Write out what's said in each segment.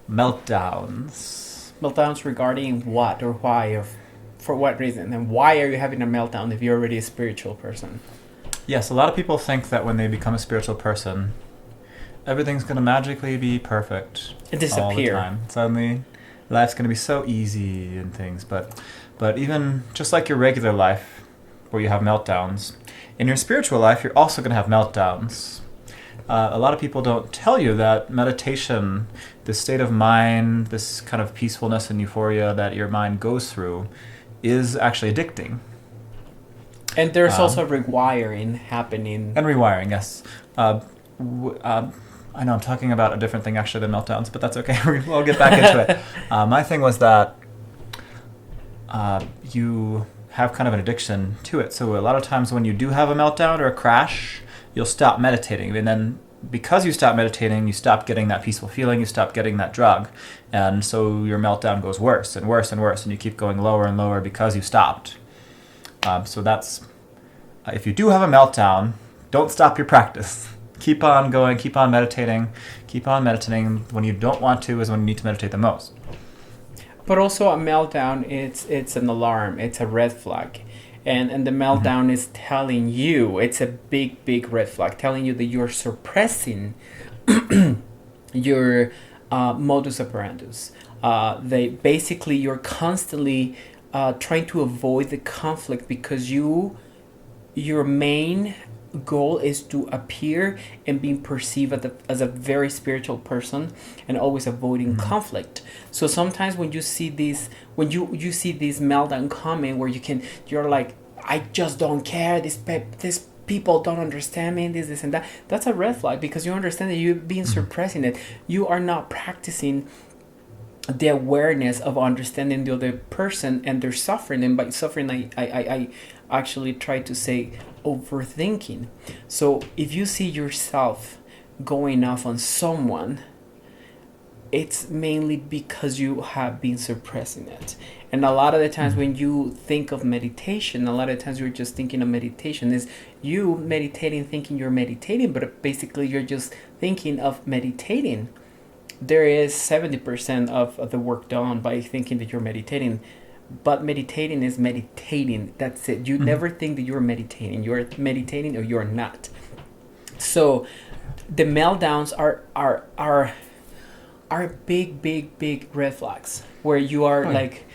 Meltdowns. Meltdowns regarding what or why or for what reason? And why are you having a meltdown if you're already a spiritual person? Yes, a lot of people think that when they become a spiritual person, everything's going to magically be perfect And all the disappear. time. Suddenly, life's going to be so easy and things. But even just like your regular life, where you have meltdowns, in your spiritual life, you're also going to have meltdowns. A lot of people don't tell you that meditation, this state of mind, this kind of peacefulness and euphoria that your mind goes through, is actually addicting. And there's Um, also rewiring happening. And rewiring, yes. I know I'm talking about a different thing actually than meltdowns, but that's okay. We'll get back into it. My thing was that you have kind of an addiction to it. So a lot of times when you do have a meltdown or a crash, you'll stop meditating. And then because you stop meditating, you stop getting that peaceful feeling, you stop getting that drug. And so your meltdown goes worse and worse and worse, and you keep going lower and lower because you stopped. So that's, if you do have a meltdown, don't stop your practice. Keep on going, keep on meditating, keep on meditating. When you don't want to is when you need to meditate the most. But also a meltdown, it's an alarm, it's a red flag. And the meltdown is telling you, it's a big red flag, telling you that you're suppressing your modus operandus. They basically, you're constantly trying to avoid the conflict because your main goal is to appear and being perceived as a very spiritual person and always avoiding conflict. So sometimes when you see these, when you see this meltdown coming where you're like, I just don't care, this people don't understand me, this and that, that's a red flag because you understand that you've been suppressing it. You are not practicing the awareness of understanding the other person and their suffering. And by suffering, I actually try to say overthinking. So if you see yourself going off on someone, it's mainly because you have been suppressing it. And a lot of the times when you think of meditation, a lot of times you're just thinking of meditation is you meditating, thinking you're meditating, but basically you're just thinking of meditating. There is 70% of the work done by thinking that you're meditating, but meditating is meditating. That's it. You never think that you're meditating. You're meditating or you're not. So the meltdowns are big red flags where you are like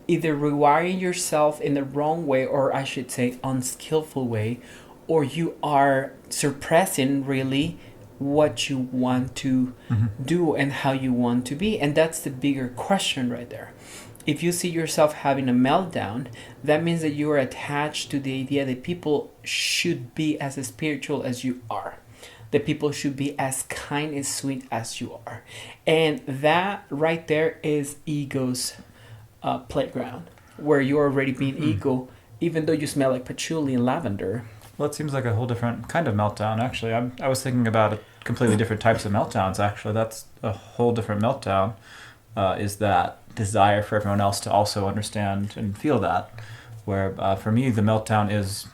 either rewiring yourself in the wrong way, or I should say unskillful way, or you are suppressing really what you want to do and how you want to be. And that's the bigger question right there. If you see yourself having a meltdown, that means that you are attached to the idea that people should be as spiritual as you are, that people should be as kind and sweet as you are. And that right there is ego's playground, where you're already being ego, even though you smell like patchouli and lavender. Well, it seems like a whole different kind of meltdown, actually. I was thinking about completely different types of meltdowns, actually. That's a whole different meltdown, is that desire for everyone else to also understand and feel that. Where, for me, the meltdown is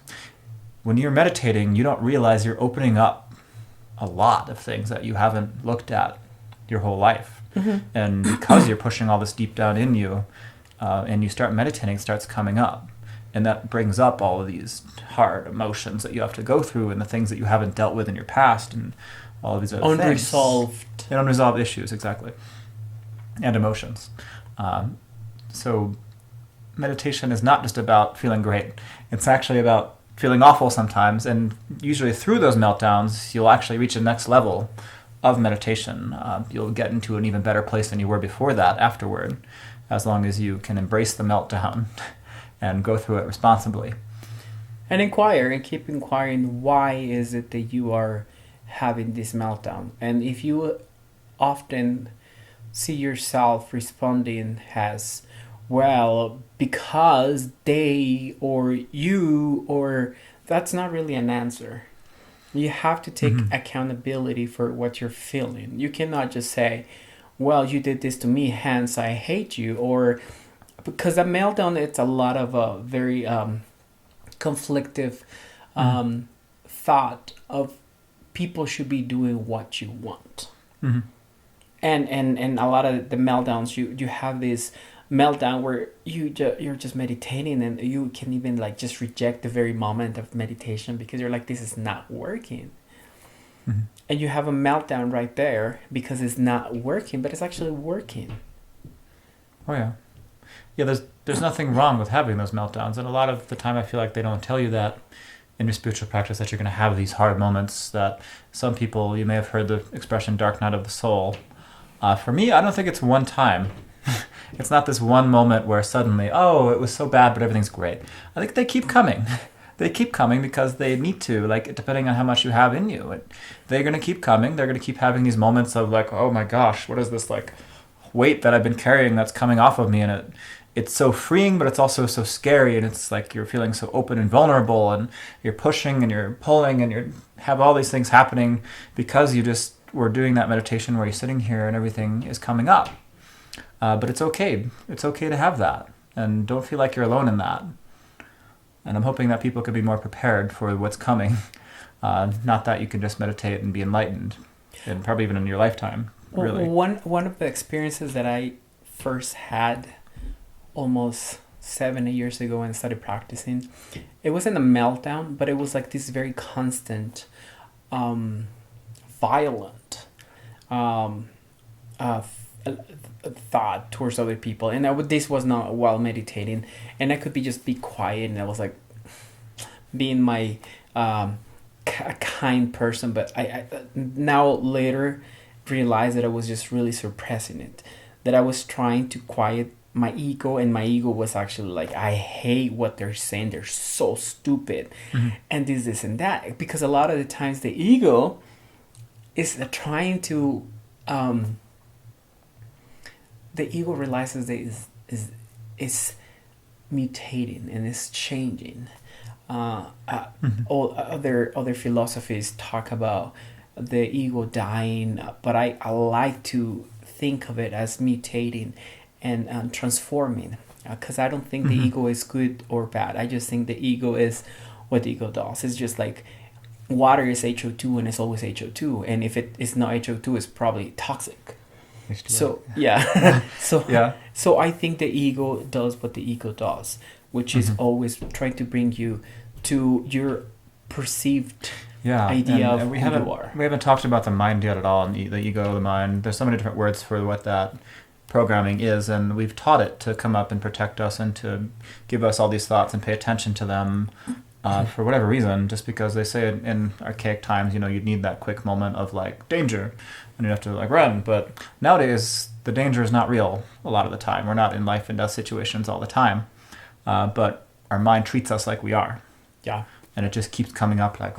when you're meditating, you don't realize you're opening up a lot of things that you haven't looked at your whole life. And because you're pushing all this deep down in you, and you start meditating, it starts coming up. And that brings up all of these hard emotions that you have to go through and the things that you haven't dealt with in your past and all of these other Unresolved. things. And unresolved issues, exactly. And emotions. So meditation is not just about feeling great. It's actually about feeling awful sometimes. And usually through those meltdowns, you'll actually reach the next level of meditation. You'll get into an even better place than you were before that afterward, as long as you can embrace the meltdown and go through it responsibly. And inquire and keep inquiring, why is it that you are having this meltdown? And if you often see yourself responding as, well, because they or you, or that's not really an answer. You have to take accountability for what you're feeling. You cannot just say, well, you did this to me, hence I hate you, or because a meltdown, it's a lot of very conflictive thought of people should be doing what you want. And a lot of the meltdowns, you have this meltdown where you're just meditating, and you can even like just reject the very moment of meditation because you're like, this is not working. Mm-hmm. And you have a meltdown right there because it's not working, but it's actually working. Oh yeah. Yeah, there's nothing wrong with having those meltdowns, and a lot of the time I feel like they don't tell you that in your spiritual practice, that you're going to have these hard moments. That some people, you may have heard the expression "dark night of the soul." For me, I don't think it's one time. It's not this one moment where suddenly, oh, it was so bad, but everything's great. I think they keep coming. They keep coming because they need to, like, depending on how much you have in you. They're going to keep coming. They're going to keep having these moments of like, oh my gosh, what is this like weight that I've been carrying that's coming off of me? And it's so freeing, but it's also so scary, and it's like you're feeling so open and vulnerable, and you're pushing and you're pulling, and you have all these things happening because you just were doing that meditation where you're sitting here and everything is coming up. But it's okay. It's okay to have that, and don't feel like you're alone in that. And I'm hoping that people could be more prepared for what's coming. Not that you can just meditate and be enlightened, and probably even in your lifetime. Really, One of the experiences that I first had almost 7 years ago when I started practicing, it wasn't a meltdown, but it was like this very constant, violent thought towards other people. And this was not while meditating, and I could just be quiet, and I was like being my a kind person, but I now later realized that I was just really suppressing it, that I was trying to quiet my ego, and my ego was actually like, I hate what they're saying, they're so stupid. Mm-hmm. And this and that, because a lot of the times the ego is trying to the ego realizes that is mutating and is changing. All other philosophies talk about the ego dying, but I like to think of it as mutating and transforming, because I don't think the ego is good or bad. I just think the ego is what the ego does. It's just like water is HO2, and it's always HO2, and if it is not HO2, it's probably toxic. So yeah. So I think the ego does what the ego does, which is always trying to bring you to your perceived idea of we who you are. We haven't talked about the mind yet at all, and the ego, the mind. There's so many different words for what that programming is, and we've taught it to come up and protect us and to give us all these thoughts and pay attention to them for whatever reason, just because they say in archaic times, you'd need that quick moment of like danger, and you have to like run. But nowadays, the danger is not real a lot of the time. We're not in life and death situations all the time, but our mind treats us like we are. Yeah. And it just keeps coming up like,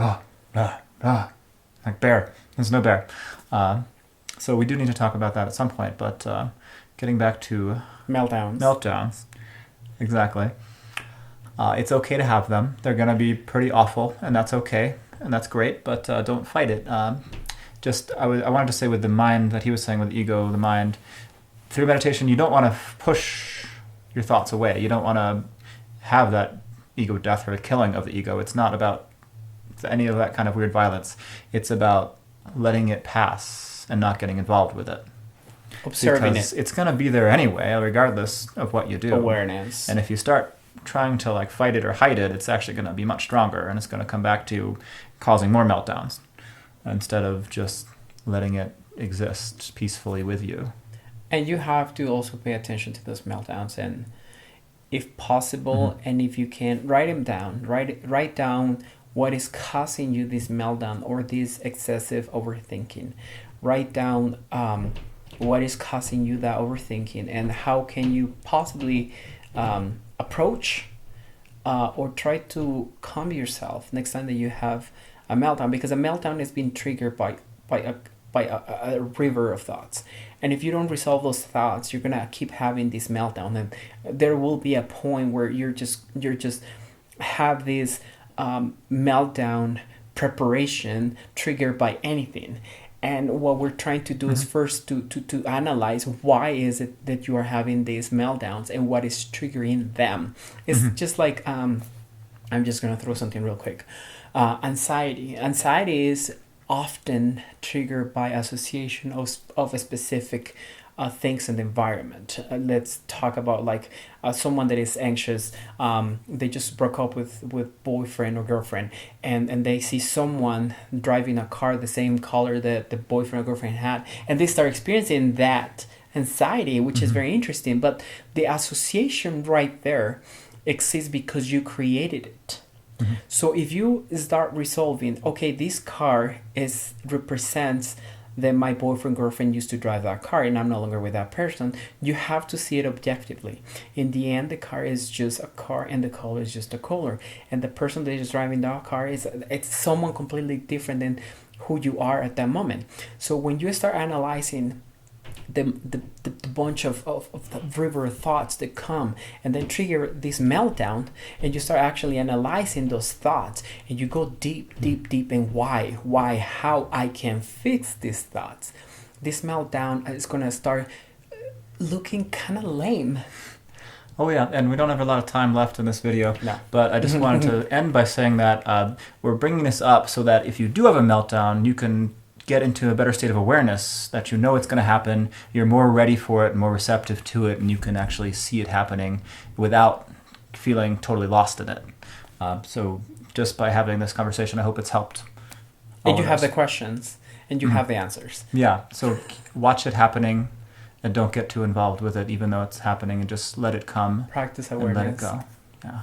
like bear. There's no bear. So we do need to talk about that at some point. But getting back to meltdowns. Exactly. It's okay to have them. They're going to be pretty awful, and that's okay. And that's great, but don't fight it. I wanted to say with the mind that he was saying, with the ego, the mind, through meditation, you don't want to push your thoughts away. You don't want to have that ego death or killing of the ego. It's not about any of that kind of weird violence. It's about letting it pass and not getting involved with it. Observing because it. It's going to be there anyway, regardless of what you do. Awareness. And if you start trying to like fight it or hide it, it's actually going to be much stronger, and it's going to come back to causing more meltdowns instead of just letting it exist peacefully with you. And you have to also pay attention to those meltdowns, and if possible, and if you can, write them down. Write down what is causing you this meltdown or this excessive overthinking. Write down what is causing you that overthinking, and how can you possibly approach or try to calm yourself next time that you have a meltdown, because a meltdown is being triggered by a river of thoughts. And if you don't resolve those thoughts, you're gonna keep having this meltdown, and there will be a point where you're just have this meltdown preparation triggered by anything. And what we're trying to do is first to analyze why is it that you are having these meltdowns and what is triggering them. It's just like I'm just gonna throw something real quick. Anxiety is often triggered by association of a specific things in the environment. Let's talk about like someone that is anxious. They just broke up with boyfriend or girlfriend, and they see someone driving a car the same color that the boyfriend or girlfriend had, and they start experiencing that anxiety, which is very interesting. But the association right there exists because you created it. So if you start resolving, okay, this car is represents that my boyfriend girlfriend used to drive that car and I'm no longer with that person, you have to see it objectively. In the end, the car is just a car and the color is just a color, and the person that is driving that car it's someone completely different than who you are at that moment. So when you start analyzing the bunch of the river thoughts that come and then trigger this meltdown, and you start actually analyzing those thoughts, and you go deep in why how I can fix these thoughts, this meltdown is going to start looking kind of lame. Oh yeah, and we don't have a lot of time left in this video, No. but I just wanted to end by saying that we're bringing this up so that if you do have a meltdown, you can get into a better state of awareness, that you know it's going to happen, you're more ready for it, more receptive to it, and you can actually see it happening without feeling totally lost in it. So just by having this conversation, I hope it's helped. And you have the questions, and you have the answers. Yeah, so watch it happening, and don't get too involved with it, even though it's happening, and just let it come. Practice And awareness. let it go. Yeah.